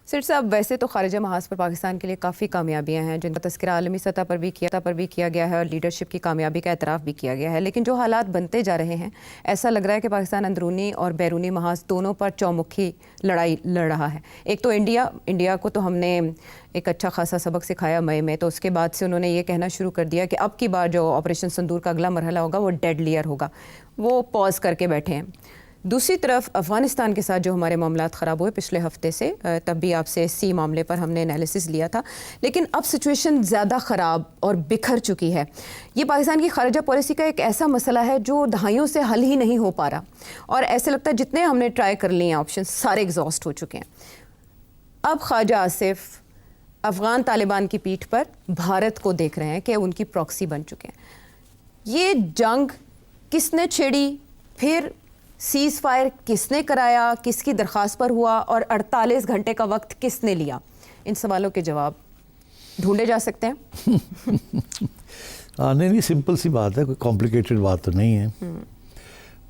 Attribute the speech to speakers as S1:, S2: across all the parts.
S1: سر صاحب، ویسے تو خارجہ محاذ پر پاکستان کے لیے کافی کامیابیاں ہیں جن کا تذکرہ عالمی سطح پر بھی کیا گیا ہے اور لیڈرشپ کی کامیابی کا اعتراف بھی کیا گیا ہے، لیکن جو حالات بنتے جا رہے ہیں ایسا لگ رہا ہے کہ پاکستان اندرونی اور بیرونی محاذ دونوں پر چومکھی لڑائی لڑ رہا ہے۔ ایک تو انڈیا کو تو ہم نے ایک اچھا خاصا سبق سکھایا مئی میں، تو اس کے بعد سے انہوں نے یہ کہنا شروع کر دیا کہ اب کی بار جو آپریشن سندور کا اگلا مرحلہ ہوگا وہ ڈیڈلیئر ہوگا، وہ پاز کر کے بیٹھے ہیں۔ دوسری طرف افغانستان کے ساتھ جو ہمارے معاملات خراب ہوئے پچھلے ہفتے سے، تب بھی آپ سے اسی معاملے پر ہم نے انالیسس لیا تھا، لیکن اب سچویشن زیادہ خراب اور بکھر چکی ہے۔ یہ پاکستان کی خارجہ پالیسی کا ایک ایسا مسئلہ ہے جو دہائیوں سے حل ہی نہیں ہو پا رہا، اور ایسے لگتا ہے جتنے ہم نے ٹرائی کر لیے ہیں آپشن سارے ایگزاسٹ ہو چکے ہیں۔ اب خواجہ آصف افغان طالبان کی پیٹھ پر بھارت کو دیکھ رہے ہیں کہ ان کی پراکسی بن چکے ہیں۔ یہ جنگ کس نے چھیڑی، پھر سیز فائر کس نے کرایا، کس کی درخواست پر ہوا، اور 48 گھنٹے کا وقت کس نے لیا؟ ان سوالوں کے جواب ڈھونڈے جا سکتے ہیں؟
S2: نہیں، سمپل سی بات ہے، کوئی کمپلیکیٹڈ بات تو نہیں ہے۔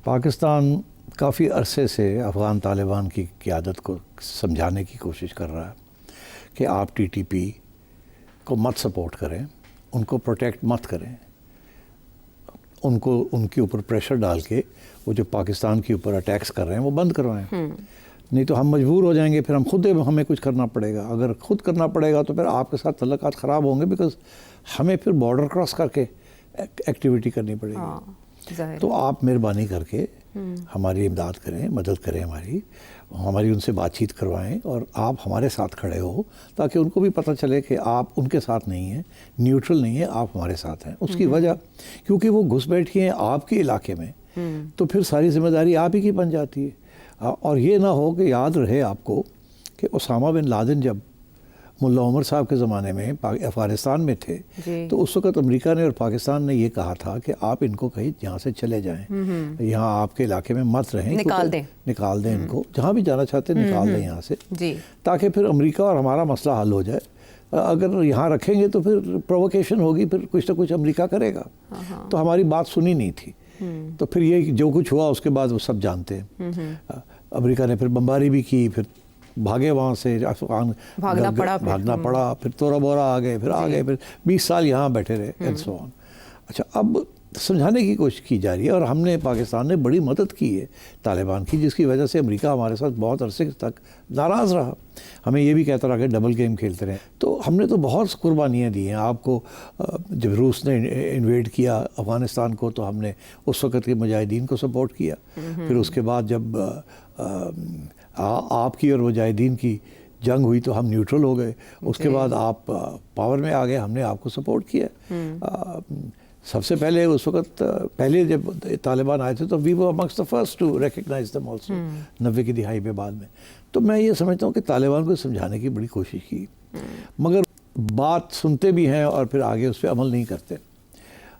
S2: پاکستان کافی عرصے سے افغان طالبان کی قیادت کو سمجھانے کی کوشش کر رہا ہے کہ آپ ٹی ٹی پی کو مت سپورٹ کریں، ان کو پروٹیکٹ مت کریں، ان کے اوپر پریشر ڈال کے وہ جو پاکستان کے اوپر اٹیکس کر رہے ہیں وہ بند کروائیں، نہیں تو ہم مجبور ہو جائیں گے، پھر ہمیں کچھ کرنا پڑے گا۔ اگر خود کرنا پڑے گا تو پھر آپ کے ساتھ تعلقات خراب ہوں گے، بیکاز ہمیں پھر بارڈر کراس کر کے ایکٹیویٹی کرنی پڑے گی۔ تو آپ مہربانی کر کے ہماری امداد کریں، مدد کریں، ہماری ان سے بات چیت کروائیں، اور آپ ہمارے ساتھ کھڑے ہو تاکہ ان کو بھی پتہ چلے کہ آپ ان کے ساتھ نہیں ہیں، نیوٹرل نہیں ہیں، آپ ہمارے ساتھ ہیں۔ اس کی وجہ کیونکہ وہ گھس بیٹھی ہیں آپ کے علاقے میں، تو پھر ساری ذمہ داری آپ ہی کی بن جاتی ہے۔ اور یہ نہ ہو کہ یاد رہے آپ کو کہ اسامہ بن لادن جب ملا عمر صاحب کے زمانے میں افغانستان میں تھے تو اس وقت امریکہ نے اور پاکستان نے یہ کہا تھا کہ آپ ان کو کہیں یہاں سے چلے جائیں، یہاں آپ کے علاقے میں مت رہیں، نکال دیں ان کو، جہاں بھی جانا چاہتے ہیں نکال دیں یہاں سے، تاکہ پھر امریکہ اور ہمارا مسئلہ حل ہو جائے۔ اگر یہاں رکھیں گے تو پھر پرووکیشن ہوگی، پھر کچھ نہ کچھ امریکہ کرے گا۔ تو ہماری بات سنی نہیں تھی، تو پھر یہ جو کچھ ہوا اس کے بعد وہ سب جانتے ہیں۔ امریکہ نے پھر بمباری بھی کی، پھر بھاگے وہاں سے، افغان بھاگنا پڑا، پھر تورا بورا آ گئے، پھر 20 سال یہاں بیٹھے رہے، اینڈ سو آن۔ اچھا، اب سمجھانے کی کوشش کی جا رہی ہے، اور ہم نے پاکستان نے بڑی مدد کی ہے طالبان کی، جس کی وجہ سے امریکہ ہمارے ساتھ بہت عرصے تک ناراض رہا، ہمیں یہ بھی کہتا رہا کہ ڈبل گیم کھیلتے رہے۔ تو ہم نے تو بہت قربانیاں دی ہیں آپ کو۔ جب روس نے انویڈ کیا افغانستان کو تو ہم نے اس وقت کے مجاہدین کو سپورٹ کیا، پھر اس کے بعد جب آپ کی اور مجاہدین کی جنگ ہوئی تو ہم نیوٹرل ہو گئے، اس کے بعد آپ پاور میں آ گئے، ہم نے آپ کو سپورٹ کیا۔ سب سے پہلے اس وقت پہلے جب طالبان آئے تھے تو we were amongst the first to recognize them also, 90 کی دہائی میں بعد میں۔ تو میں یہ سمجھتا ہوں کہ طالبان کو سمجھانے کی بڑی کوشش کی، مگر بات سنتے بھی ہیں اور پھر آگے اس پہ عمل نہیں کرتے۔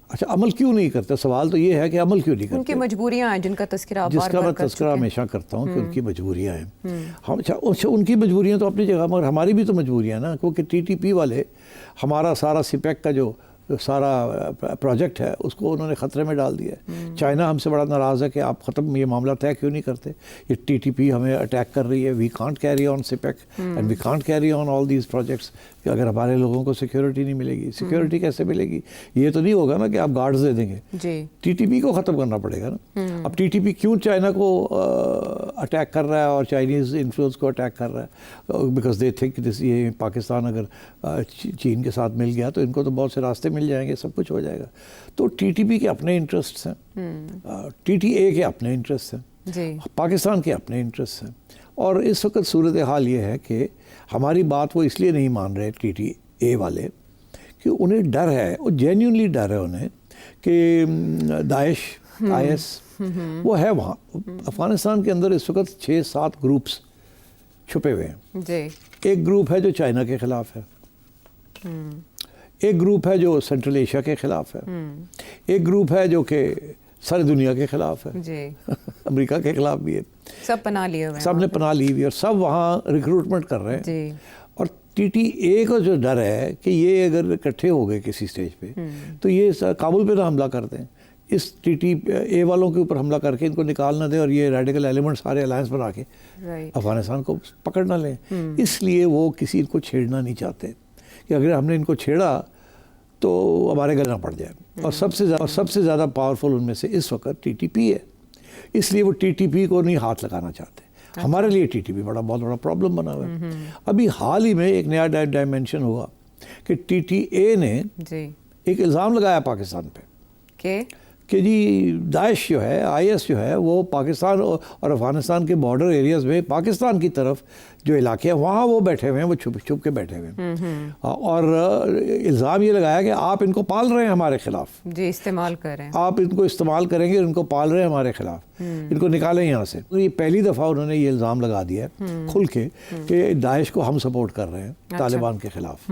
S2: اچھا، عمل کیوں نہیں کرتے؟ سوال تو یہ ہے کہ عمل کیوں نہیں کرتے؟
S1: ان کی مجبوریاں ہیں جن کا تذکرہ
S2: میں تذکرہ ہمیشہ کرتا ہوں کہ ان کی مجبوریاں ہیں۔ اچھا، ان کی مجبوریاں تو اپنی جگہ، مگر ہماری بھی تو مجبوریاں ہیں نا، کیونکہ ٹی ٹی پی والے ہمارا سارا سپیک کا جو سارا پروجیکٹ ہے اس کو انہوں نے خطرے میں ڈال دیا ہے۔ چائنا ہم سے بڑا ناراض ہے کہ آپ ختم یہ معاملہ طے کیوں نہیں کرتے، یہ ٹی ٹی پی ہمیں اٹیک کر رہی ہے، we can't carry on speak and we can't carry on all these projects, کہ اگر ہمارے لوگوں کو سیکیورٹی نہیں ملے گی، سیکیورٹی کیسے ملے گی؟ یہ تو نہیں ہوگا نا کہ آپ گارڈز دے دیں گے، ٹی ٹی پی کو ختم کرنا پڑے گا نا۔ اب ٹی ٹی پی کیوں چائنا کو اٹیک کر رہا ہے اور چائنیز انفلوئنس کو اٹیک کر رہا ہے؟ بیکاز دے تھنک یہ پاکستان اگر چین کے ساتھ مل گیا تو ان کو تو بہت سے راستے مل جائیں گے، سب کچھ ہو جائے گا۔ تو ٹی ٹی پی کے اپنے انٹرسٹس ہیں، ٹی ٹی اے کے اپنے انٹرسٹ ہیں، پاکستان کے اپنے انٹرسٹ ہیں، اور اس وقت صورتحال یہ ہے کہ ہماری بات وہ اس لیے نہیں مان رہے ٹی ٹی اے والے کہ انہیں ڈر ہے، وہ جینیونلی ڈر ہے انہیں کہ داعش IS وہ ہے وہاں افغانستان کے اندر۔ اس وقت 6-7 گروپس چھپے ہوئے ہیں۔ ایک گروپ ہے جو چائنا کے خلاف ہے، ایک گروپ ہے جو سینٹرل ایشیا کے خلاف ہے، ایک گروپ ہے جو کہ ساری دنیا کے خلاف ہے، امریکہ کے خلاف بھی ہے،
S1: سب پناہ لیے ہوئے ہیں، سب
S2: نے پناہ لی ہوئی، اور سب وہاں ریکروٹمنٹ کر رہے ہیں۔ اور ٹی ٹی اے کا جو ڈر ہے کہ یہ اگر اکٹھے ہو گئے کسی سٹیج پہ تو یہ کابل پہ نہ حملہ کر دیں، اس TTA والوں کے اوپر حملہ کر کے ان کو نکال نہ دیں اور یہ ریڈیکل ایلیمنٹ سارے الائنس بنا کے افغانستان کو پکڑ نہ لیں. اس لیے وہ کسی کو چھیڑنا نہیں چاہتے کہ اگر ہم نے ان کو چھیڑا تو ہمارے گلے نہ پڑ جائے. اور سب سے زیادہ پاورفل ان میں سے اس وقت TTP ہے. اس لیے وہ TTP کو نہیں ہاتھ لگانا چاہتے. ہمارے لیے TTP بہت بڑا پرابلم بنا ہوا ہے. ابھی حال ہی میں ایک نیا ڈائمینشن ہوا کہ TTA نے ایک الزام لگایا پاکستان پہ کہ جی داعش جو ہے IS جو ہے وہ پاکستان اور افغانستان کے بارڈر ایریاز میں پاکستان کی طرف جو علاقے ہیں وہاں وہ بیٹھے ہوئے ہیں, وہ چھپ کے بیٹھے ہوئے ہیں. اور الزام یہ لگایا کہ آپ ان کو پال رہے ہیں ہمارے خلاف.
S1: جی استعمال کر رہے ہیں.
S2: آپ ان کو استعمال کریں گے, ان کو پال رہے ہیں ہمارے خلاف, ان کو نکالیں یہاں سے. یہ پہلی دفعہ انہوں نے یہ الزام لگا دیا ہے کھل کے کہ داعش کو ہم سپورٹ کر رہے ہیں طالبان کے خلاف.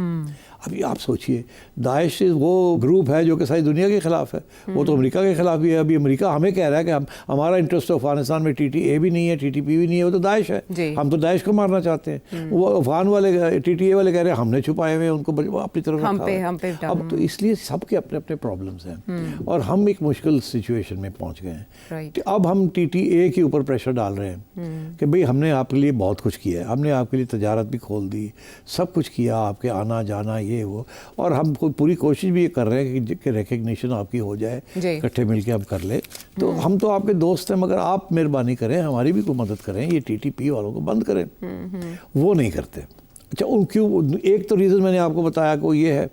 S2: ابھی آپ سوچئے داعش وہ گروپ ہے جو کہ ساری دنیا کے خلاف ہے, وہ تو امریکہ کے خلاف بھی ہے. ابھی امریکہ ہمیں کہہ رہا ہے کہ ہمارا انٹرسٹ افغانستان میں TTA بھی نہیں ہے, TTP بھی نہیں ہے, وہ تو داعش ہے, ہم تو داعش کو مارنا چاہتے ہیں. وہ افغان والے TTA والے کہہ رہے ہیں ہم نے چھپائے ہوئے ان کو اپنی طرف رکھا ہے. اب تو اس لیے سب کے اپنے اپنے پرابلمس ہیں اور ہم ایک مشکل سچویشن میں پہنچ گئے ہیں. اب ہم TTA کے اوپر پریشر ڈال رہے ہیں کہ بھئی ہم نے آپ کے لیے بہت کچھ کیا ہے, ہم نے آپ کے لیے تجارت بھی کھول دی, سب کچھ کیا, آپ کے آنا جانا یہ وہ, اور ہم پوری کوشش بھی یہ کر رہے ہیں کہ ریکگنیشن آپ کی ہو جائے, اکٹھے مل کے ہم کر لیں. تو ہم تو آپ کے دوست ہیں مگر آپ مہربانی کریں, ہماری بھی کوئی مدد کریں, یہ TTP والوں کو بند کریں. وہ نہیں کرتے. اچھا ان کیوں؟ ایک تو ریزن میں نے آپ کو بتایا کہ وہ یہ ہے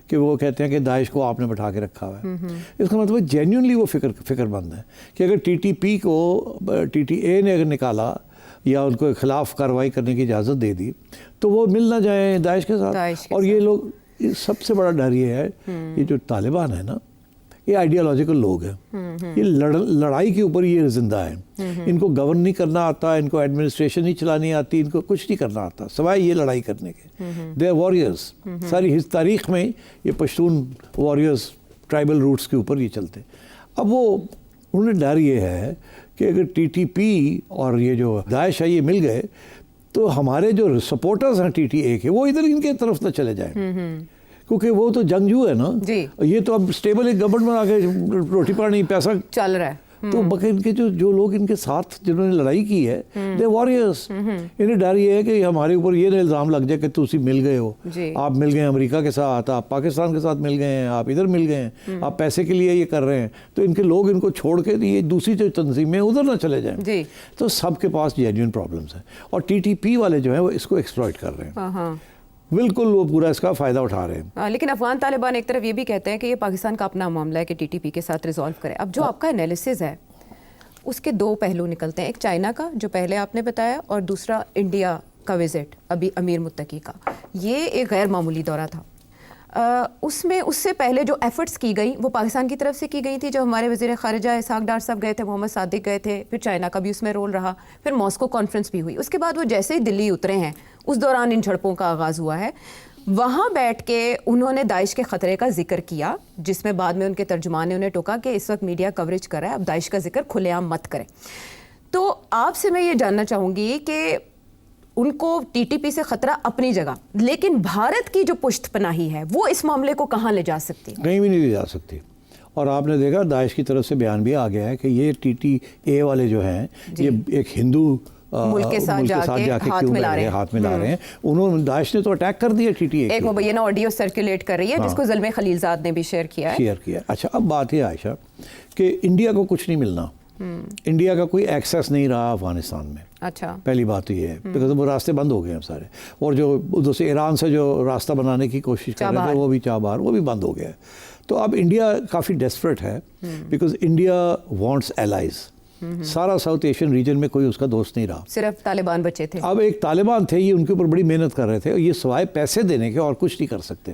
S2: کہ وہ کہتے ہیں کہ داعش کو آپ نے بٹھا کے رکھا ہوا ہے. اس کا مطلب جینیونلی وہ فکر مند ہے کہ اگر TTP کو TTA نے اگر نکالا یا ان کو خلاف کارروائی کرنے کی اجازت دے دی تو وہ مل نہ جائیں داعش کے ساتھ. اور یہ لوگ, سب سے بڑا ڈر یہ ہے, یہ جو طالبان ہے نا یہ آئیڈیالوجیکل لوگ ہیں, یہ لڑائی کے اوپر یہ زندہ ہیں. ان کو گورن نہیں کرنا آتا, ان کو ایڈمنسٹریشن نہیں چلانی آتی, ان کو کچھ نہیں کرنا آتا سوائے یہ لڑائی کرنے کے. They are warriors. ساری تاریخ میں یہ پشتون واریئرز ٹرائبل روٹس کے اوپر یہ چلتے. اب وہ انہیں ڈر یہ ہے کہ اگر TTP اور یہ جو داعش ہے یہ مل گئے تو ہمارے جو سپورٹرز ہیں TTA کے وہ ادھر ان کے طرف نہ چلے جائیں, کیونکہ وہ تو جنگجو ہے نا. یہ تو اب اسٹیبل ایک گورنمنٹ میں آ کے روٹی پانی پیسہ
S1: چل رہا ہے.
S2: تو بقی ان کے جو لوگ ان کے ساتھ جنہوں نے لڑائی کی ہے دے واریئرز. انہیں ڈر یہ ہے کہ ہمارے اوپر یہ نہ الزام لگ جائے کہ تسی مل گئے ہو, آپ مل گئے ہیں امریکہ کے ساتھ, آپ پاکستان کے ساتھ مل گئے ہیں, آپ ادھر مل گئے ہیں, آپ پیسے کے لیے یہ کر رہے ہیں. تو ان کے لوگ ان کو چھوڑ کے یہ دوسری جو تنظیمیں ادھر نہ چلے جائیں. تو سب کے پاس جینیون پرابلمس ہیں اور TTP والے جو ہیں وہ اس کو ایکسپلائٹ کر رہے ہیں. بالکل وہ پورا اس کا فائدہ اٹھا رہے ہیں.
S1: لیکن افغان طالبان ایک طرف یہ بھی کہتے ہیں کہ یہ پاکستان کا اپنا معاملہ ہے کہ TTP کے ساتھ ریزالو کرے. اب جو آپ کا انالیسز ہے اس کے دو پہلو نکلتے ہیں, ایک چائنا کا جو پہلے آپ نے بتایا اور دوسرا انڈیا کا وزٹ ابھی امیر متقی کا. یہ ایک غیر معمولی دورہ تھا. اس میں اس سے پہلے جو ایفرٹس کی گئی وہ پاکستان کی طرف سے کی گئی تھی. جب ہمارے وزیر خارجہ اسحاق ڈار صاحب گئے تھے, محمد صادق گئے تھے, پھر چائنا کا بھی اس میں رول رہا, پھر ماسکو کانفرنس بھی ہوئی. اس کے بعد وہ جیسے ہی دلی اترے ہیں اس دوران ان جھڑپوں کا آغاز ہوا ہے. وہاں بیٹھ کے انہوں نے داعش کے خطرے کا ذکر کیا, جس میں بعد میں ان کے ترجمان نے انہیں ٹوکا کہ اس وقت میڈیا کوریج کر رہا ہے, اب داعش کا ذکر کھلے عام مت کریں. تو آپ سے میں یہ جاننا چاہوں گی کہ ان کو TTP سے خطرہ اپنی جگہ, لیکن بھارت کی جو پشت پناہی ہے وہ اس معاملے کو کہاں لے جا سکتی؟
S2: کہیں بھی نہیں لے جا سکتی. اور آپ نے دیکھا داعش کی طرف سے بیان بھی آ گیا ہے کہ یہ TTA والے جو ہیں یہ ایک ہندو
S1: ملک کے ساتھ جا کے ہاتھ ملا رہے ہیں.
S2: انہوں نے داعش نے تو اٹیک کر دیا TTA.
S1: ایک مبینہ آڈیو سرکولیٹ کر رہی ہے جس کو زلمے خلیلزاد نے بھی شیئر کیا.
S2: اچھا اب بات یہ عائشہ کہ انڈیا کو کچھ نہیں ملنا, انڈیا کا کوئی ایکسیس نہیں رہا افغانستان میں.
S1: اچھا
S2: پہلی بات تو یہ ہے بیکاز وہ راستے بند ہو گئے ہیں سارے, اور جو ادھر سے ایران سے جو راستہ بنانے کی کوشش کر رہے تھے وہ بھی چابہار وہ بھی بند ہو گیا ہے. تو اب انڈیا کافی ڈیسپریٹ ہے بیکاز انڈیا وانٹس ایلائز. سارا ساؤتھ ایشین ریجن میں کوئی اس کا دوست نہیں رہا,
S1: صرف طالبان بچے تھے.
S2: اب ایک طالبان تھے, یہ ان کے اوپر بڑی محنت کر رہے تھے, یہ سوائے پیسے دینے کے اور کچھ نہیں کر سکتے,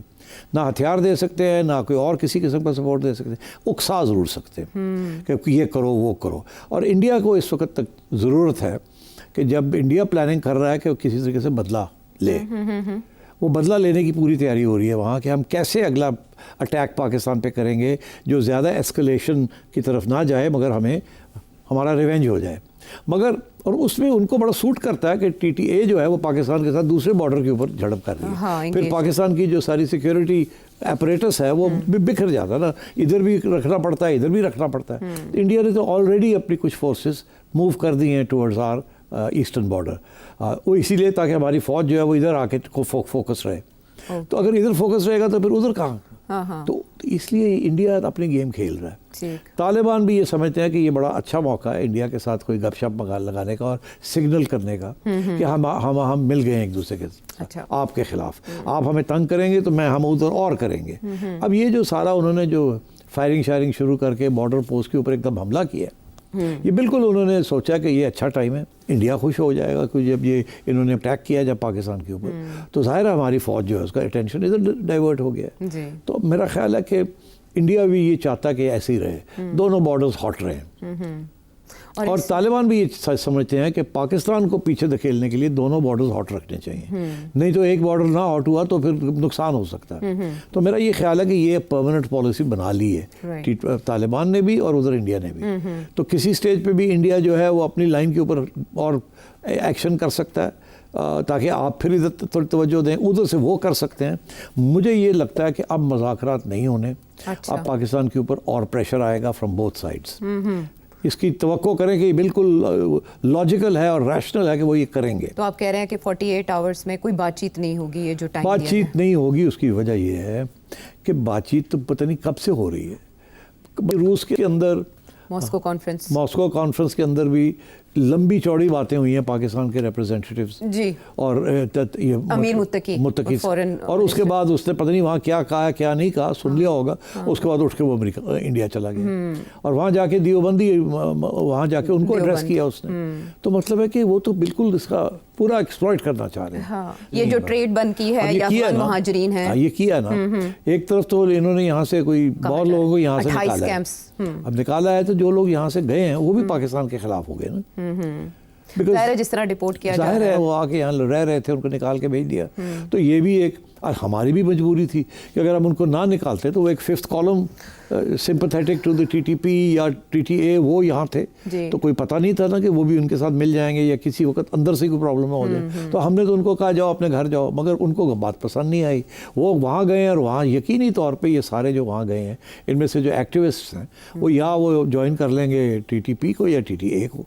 S2: نہ ہتھیار دے سکتے ہیں, نہ کوئی اور کسی قسم کا سپورٹ دے سکتے ہیں, اکسا ضرور سکتے ہیں کہ یہ کرو وہ کرو. اور انڈیا کو اس وقت تک ضرورت ہے کہ جب انڈیا پلاننگ کر رہا ہے کہ وہ کسی طریقے سے بدلہ لے, وہ بدلہ لینے کی پوری تیاری ہو رہی ہے وہاں کہ ہم کیسے اگلا اٹیک پاکستان پہ کریں گے جو زیادہ ایسکلیشن کی طرف نہ جائے مگر ہمارا ریونج ہو جائے. مگر اور اس میں ان کو بڑا سوٹ کرتا ہے کہ ٹی ٹی اے جو ہے وہ پاکستان کے ساتھ دوسرے بارڈر کے اوپر جھڑپ کر رہی ہے. پھر پاکستان کی جو ساری سیکیورٹی اپریٹس ہے وہ بکھر جاتا ہے نا, ادھر بھی رکھنا پڑتا ہے ادھر بھی رکھنا پڑتا ہے. انڈیا نے تو آلریڈی اپنی کچھ فورسز موو کر دی ہیں ٹورڈز آر ایسٹرن بارڈر, وہ اسی لیے تاکہ ہماری فوج جو ہے وہ ادھر آ کے فوکس رہے. تو اگر ادھر فوکس رہے گا تو پھر ادھر کہاں. تو اس لیے انڈیا اپنی گیم کھیل رہا ہے. طالبان بھی یہ سمجھتے ہیں کہ یہ بڑا اچھا موقع ہے انڈیا کے ساتھ کوئی گپ شپ لگانے کا اور سگنل کرنے کا کہ ہم مل گئے ہیں ایک دوسرے کے ساتھ آپ کے خلاف, آپ ہمیں تنگ کریں گے تو ہم ادھر اور کریں گے. اب یہ جو سارا انہوں نے جو فائرنگ شائرنگ شروع کر کے بارڈر پوسٹ کے اوپر ایک دم حملہ کیا, یہ بالکل انہوں نے سوچا کہ یہ اچھا ٹائم ہے, انڈیا خوش ہو جائے گا کہ جب یہ انہوں نے اٹیک کیا جب پاکستان کے اوپر, تو ظاہر ہے ہماری فوج جو ہے اس کا اٹینشن ادھر ڈائیورٹ ہو گیا. تو میرا خیال ہے کہ انڈیا بھی یہ چاہتا ہے کہ ایسے ہی رہے, دونوں بارڈرز ہاٹ رہیں. اور طالبان بھی یہ سمجھتے ہیں کہ پاکستان کو پیچھے دھکیلنے کے لیے دونوں بارڈرز ہاٹ رکھنے چاہیے, نہیں تو ایک بارڈر نہ ہاٹ ہوا تو پھر نقصان ہو سکتا ہے. تو میرا یہ خیال ہے کہ یہ پرماننٹ پالیسی بنا لی ہے طالبان نے بھی اور ادھر انڈیا نے بھی. تو کسی سٹیج پہ بھی انڈیا جو ہے وہ اپنی لائن کے اوپر اور ایکشن کر سکتا ہے تاکہ آپ پھر ادھر تھوڑی توجہ دیں, ادھر سے وہ کر سکتے ہیں. مجھے یہ لگتا ہے کہ اب مذاکرات نہیں ہونے, اب پاکستان کے اوپر اور پریشر آئے گا فرام بوتھ سائڈس. اس کی توقع کریں کہ یہ بالکل لاجیکل ہے اور ریشنل ہے کہ وہ یہ کریں گے.
S1: تو آپ کہہ رہے ہیں کہ 48 آورز میں کوئی بات چیت نہیں ہوگی, یہ جو ٹائم
S2: بات چیت نہیں ہوگی, اس کی وجہ یہ ہے کہ بات چیت تو پتہ نہیں کب سے ہو رہی ہے. روس کے اندر ماسکو کانفرنس کے اندر بھی لمبی چوڑی باتیں ہوئی ہیں پاکستان کے ریپرزینٹیٹیوز اور
S1: امیر متقی
S2: اور اس کے بعد اس نے پتہ نہیں وہاں کیا کہا کیا نہیں کہا, سن لیا ہوگا. اس کے بعد اٹھ کے وہ انڈیا چلا گیا اور وہاں جا کے دیوبندی وہاں جا کے ان کو ایڈریس کیا اس نے. تو مطلب ہے کہ وہ تو بالکل اس کا پورا ایکسپلائٹ کرنا چاہ رہے ہیں.
S1: یہ جو ٹریڈ بند کی ہے یا افغان مہاجرین ہیں,
S2: یہ کیا نا, ایک طرف تو انہوں نے یہاں سے کوئی بہت لوگوں کو یہاں سے نکالا ہے. اب نکالا ہے تو جو لوگ یہاں سے گئے ہیں وہ بھی پاکستان کے خلاف ہو گئے نا.
S1: ظاہر ہے جس طرح ڈپورٹ کیا
S2: ظاہر ہے وہ آ کے یہاں رہ رہے تھے, ان کو نکال کے بھیج دیا. تو یہ بھی ایک ہماری بھی مجبوری تھی کہ اگر ہم ان کو نہ نکالتے تو وہ ایک fifth column sympathetic to the T T P یا ٹی ٹی اے وہ یہاں تھے. تو کوئی پتہ نہیں تھا نا کہ وہ بھی ان کے ساتھ مل جائیں گے یا کسی وقت اندر سے کوئی پرابلم نہ ہو جائے. تو ہم نے تو ان کو کہا جاؤ اپنے گھر جاؤ, مگر ان کو بات پسند نہیں آئی. وہ وہاں گئے ہیں اور وہاں یقینی طور پہ یہ سارے جو وہاں گئے ہیں ان میں سے جو ایکٹیوسٹس ہیں وہ یا وہ جوائن کر لیں گے ٹی ٹی پی کو یا ٹی ٹی اے کو.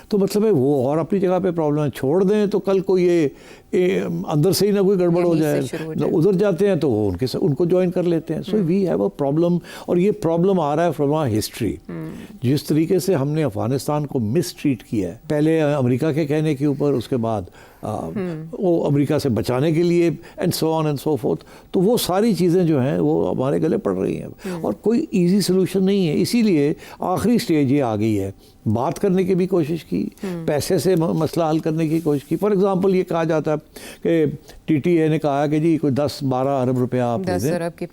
S2: تو مطلب ہے وہ اور اپنی جگہ پہ پرابلم ہے, چھوڑ دیں تو کل کو یہ اندر سے ہی نہ کوئی گڑبڑ ہو جائے, ادھر جاتے ہیں تو وہ ان کو جوائن کر لیتے ہیں. سو وی ہیو اے پرابلم, اور یہ پرابلم آ رہا ہے فرام آور ہسٹری. جس طریقے سے ہم نے افغانستان کو مس ٹریٹ کیا ہے, پہلے امریکہ کے کہنے کے اوپر, اس کے بعد وہ امریکہ سے بچانے کے لیے and so on and so forth, تو وہ ساری چیزیں جو ہیں وہ ہمارے گلے پڑ رہی ہیں اور کوئی ایزی سلوشن نہیں ہے. اسی لیے آخری سٹیج یہ آ گئی ہے, بات کرنے کی بھی کوشش کی, پیسے سے مسئلہ حل کرنے کی کوشش کی. فار ایگزامپل یہ کہا جاتا ہے کہ ٹی ٹی اے نے کہا کہ جی کوئی 10-12 ارب روپیہ آپ دے دیں,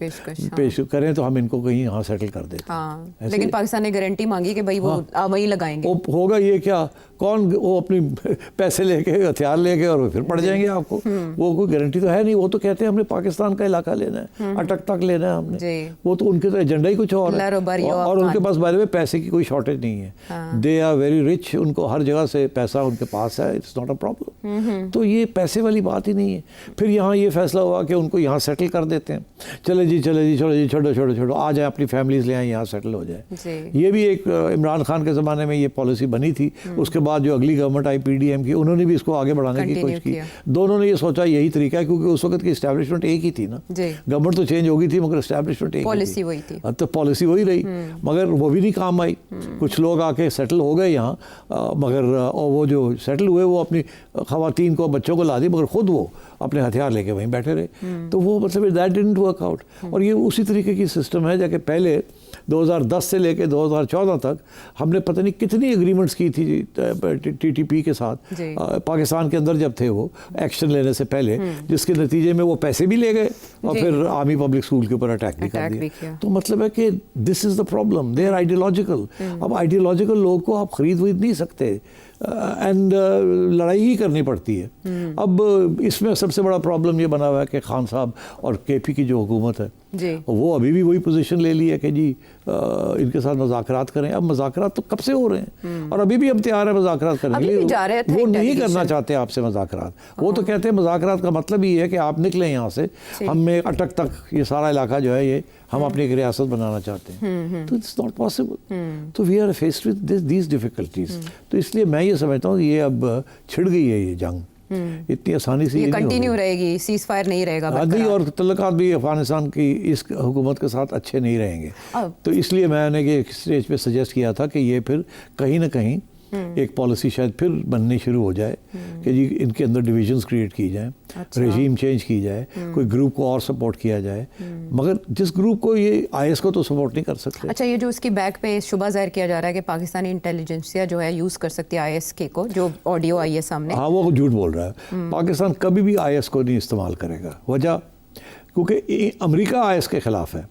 S2: پیش کریں تو ہم ان کو کہیں یہاں سیٹل کر دیتے ہیں.
S1: لیکن پاکستان نے گارنٹی مانگی کہ بھائی وہ وہیں لگائیں گے.
S2: ہوگا یہ کیا, کون وہ اپنی پیسے لے کے ہتھیار لے کے اور پھر پڑ جائیں گے آپ کو, وہ کوئی گارنٹی تو ہے نہیں. وہ تو کہتے ہیں ہم نے پاکستان کا علاقہ لینا ہے, اٹک تک لینا ہے ہم نے. وہ تو ان کے تو ایجنڈا ہی کچھ اور ہے, اور ان کے پاس بارے میں پیسے کی کوئی شارٹیج نہیں ہے. دے آر ویری رچ, ان کو ہر جگہ سے پیسہ ان کے پاس ہے, اٹس ناٹ اے پرابلم. تو یہ پیسے والی بات ہی نہیں ہے. پھر یہاں یہ فیصلہ ہوا کہ ان کو یہاں سیٹل کر دیتے ہیں, چلے جی چھوڑو آ جائیں, اپنی فیملیز لے آئیں, یہاں سیٹل ہو جائے. یہ بھی ایک عمران خان کے زمانے میں یہ پالیسی بنی تھی. اس کے بعد جو اگلی گورنمنٹ آئی پی ڈی ایم کی, انہوں نے بھی اس کو آگے بڑھانے کی کوشش کی. دونوں نے یہ سوچا یہی طریقہ ہے, کیونکہ اس وقت کی اسٹیبلشمنٹ ایک ہی تھی نا. گورنمنٹ تو چینج ہو گئی تھی مگر اسٹیبلشمنٹ ایک
S1: ہی تھی.
S2: تو پالیسی وہی رہی, مگر وہ بھی نہیں کام آئی. کچھ لوگ آ کے سیٹل ہو گئے یہاں, مگر وہ جو سیٹل ہوئے وہ اپنی خواتین کو بچوں کو لا دی, مگر خود وہ اپنے ہتھیار لے کے وہیں بیٹھے رہے. تو وہ مطلب دیٹ ڈڈنٹ ورک آؤٹ. اور یہ اسی طریقے کی سسٹم ہے جا کہ پہلے 2010 سے لے کے 2014 تک ہم نے پتہ نہیں کتنی اگریمنٹس کی تھی ٹی ٹی پی کے ساتھ پاکستان کے اندر جب تھے وہ ایکشن لینے سے پہلے, جس کے نتیجے میں وہ پیسے بھی لے گئے اور پھر آرمی پبلک اسکول کے اوپر اٹیک بھی کر دیا. تو مطلب ہے کہ this is the problem, they are ideological. اب آئیڈیولوجیکل لوگ کو آپ خرید نہیں سکتے, اینڈ لڑائی ہی کرنی پڑتی ہے. اب اس میں سب سب سے بڑا پرابلم یہ بنا ہوا ہے کہ خان صاحب اور کے پی کی جو حکومت ہے
S1: جی
S2: وہ ابھی بھی وہی پوزیشن لے لی ہے کہ جی ان کے ساتھ مذاکرات کریں. اب مذاکرات تو کب سے ہو رہے ہیں اور ابھی بھی ہم تیار ہیں مذاکرات کرنے کے لیے. وہ نہیں کرنا چاہتے آپ سے مذاکرات. وہ تو کہتے ہیں مذاکرات کا مطلب یہ ہے کہ آپ نکلیں یہاں سے, ہم میں اٹک تک یہ سارا علاقہ جو ہے یہ ہم اپنی ایک ریاست بنانا چاہتے ہیں. تو اٹس ناٹ پاسبل. تو we are faced with these difficulties. تو اس لیے میں یہ سمجھتا ہوں یہ اب چھڑ گئی ہے یہ جنگ, اتنی آسانی سے
S1: یہ کنٹینیو رہے گی, سیز فائر نہیں رہے گا
S2: نہیں, اور تعلقات بھی افغانستان کی اس حکومت کے ساتھ اچھے نہیں رہیں گے. تو اس لیے میں نے ایک اسٹیج پہ سجیسٹ کیا تھا کہ یہ پھر کہیں نہ کہیں ایک پالیسی شاید پھر بننی شروع ہو جائے کہ جی ان کے اندر ڈویژنز کریٹ کی جائیں, رژیم چینج کی جائے, کوئی گروپ کو اور سپورٹ کیا جائے. مگر جس گروپ کو یہ آئی ایس کو تو سپورٹ نہیں کر سکتے.
S1: اچھا, یہ جو اس کی بیک پہ شبہ ظاہر کیا جا رہا ہے کہ پاکستانی انٹیلیجنسیا جو ہے یوز کر سکتی ہے آئی ایس کے کو, جو آڈیو آئی ہے سامنے,
S2: ہاں وہ جھوٹ بول رہا ہے. پاکستان کبھی بھی آئی ایس کو نہیں استعمال کرے گا. وجہ کیونکہ امریکہ آئی ایس کے خلاف ہے.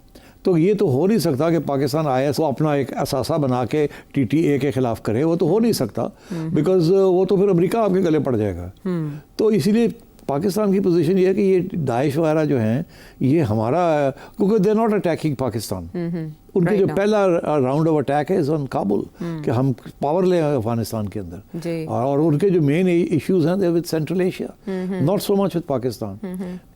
S2: تو یہ تو ہو نہیں سکتا کہ پاکستان آئی ایس کو اپنا ایک اثاثہ بنا کے ٹی ٹی اے کے خلاف کرے. وہ تو ہو نہیں سکتا, بیکاز وہ تو پھر امریکہ آپ کے گلے پڑ جائے گا. تو اسی لیے پاکستان کی پوزیشن یہ ہے کہ یہ داعش وغیرہ جو ہیں یہ ہمارا, کیونکہ دے ناٹ اٹیکنگ پاکستان. ان کی جو پہلا راؤنڈ آف اٹیک ہے آن کابل, کہ ہم پاور لیں افغانستان کے اندر. اور ان کے جو مین ایشوز ہیں they with central Asia, not so much with Pakistan.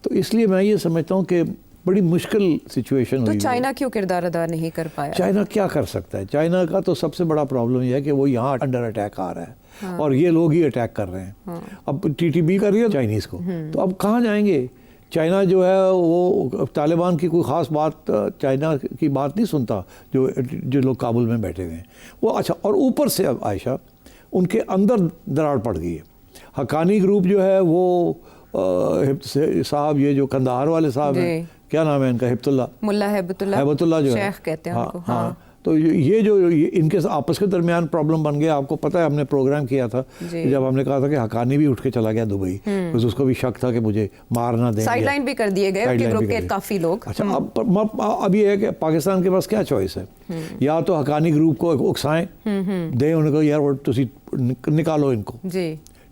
S2: تو اس لیے میں یہ سمجھتا ہوں کہ بڑی مشکل سچویشن ہوئی.
S1: تو چائنا کیوں کردار ادا نہیں کر پایا؟
S2: چائنا کیا کر سکتا ہے؟ چائنا کا تو سب سے بڑا پرابلم یہ ہے کہ وہ یہاں انڈر اٹیک آ رہا ہے اور یہ لوگ ہی اٹیک کر رہے ہیں. اب ٹی ٹی بی کر رہی ہے چائنیز کو, تو اب کہاں جائیں گے؟ چائنا جو ہے وہ طالبان کی کوئی خاص بات, چائنا کی بات نہیں سنتا جو لوگ کابل میں بیٹھے ہوئے ہیں وہ. اچھا, اور اوپر سے اب عائشہ ان کے اندر دراڑ پڑ گئی ہے. حقانی گروپ جو ہے وہ صاحب, یہ جو کندہار والے صاحب ہیں, کیا نام ہے ان کا, ہبت اللہ,
S1: ملا ہبت اللہ
S2: جو
S1: شیخ کہتے ہیں ان کو.
S2: ہاں, تو یہ جو ان کے آپس کے درمیان پرابلم بن گیا. آپ کو پتہ ہے ہم نے پروگرام کیا تھا جب ہم نے کہا تھا کہ حقانی بھی اٹھ کے چلا گیا دبئی, اس کو بھی شک تھا کہ مجھے مار نہ دیں.
S1: سائیڈ لائن بھی کر دیے گئے گروپ کے کافی لوگ.
S2: اچھا, اب یہ ہے کہ پاکستان کے پاس کیا چوائس ہے, یا تو حقانی گروپ کو اکسائیں دیں ان کو, یار تسی نکالو ان کو,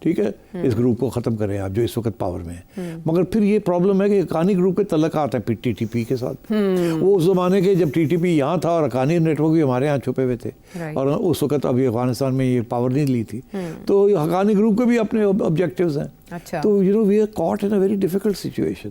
S2: ٹھیک ہے, اس گروپ کو ختم کریں آپ جو اس وقت پاور میں ہے. مگر پھر یہ پرابلم ہے کہ حقانی گروپ کے تعلقات ہیں ٹی ٹی پی کے ساتھ. وہ اس زمانے کے جب ٹی ٹی پی یہاں تھا اور حقانی نیٹ ورک بھی ہمارے یہاں چھپے ہوئے تھے, اور اس وقت ابھی افغانستان میں یہ پاور نہیں لی تھی, تو حقانی گروپ کے بھی اپنے آبجیکٹیوز ہیں. تو you know we are caught in a very difficult situation.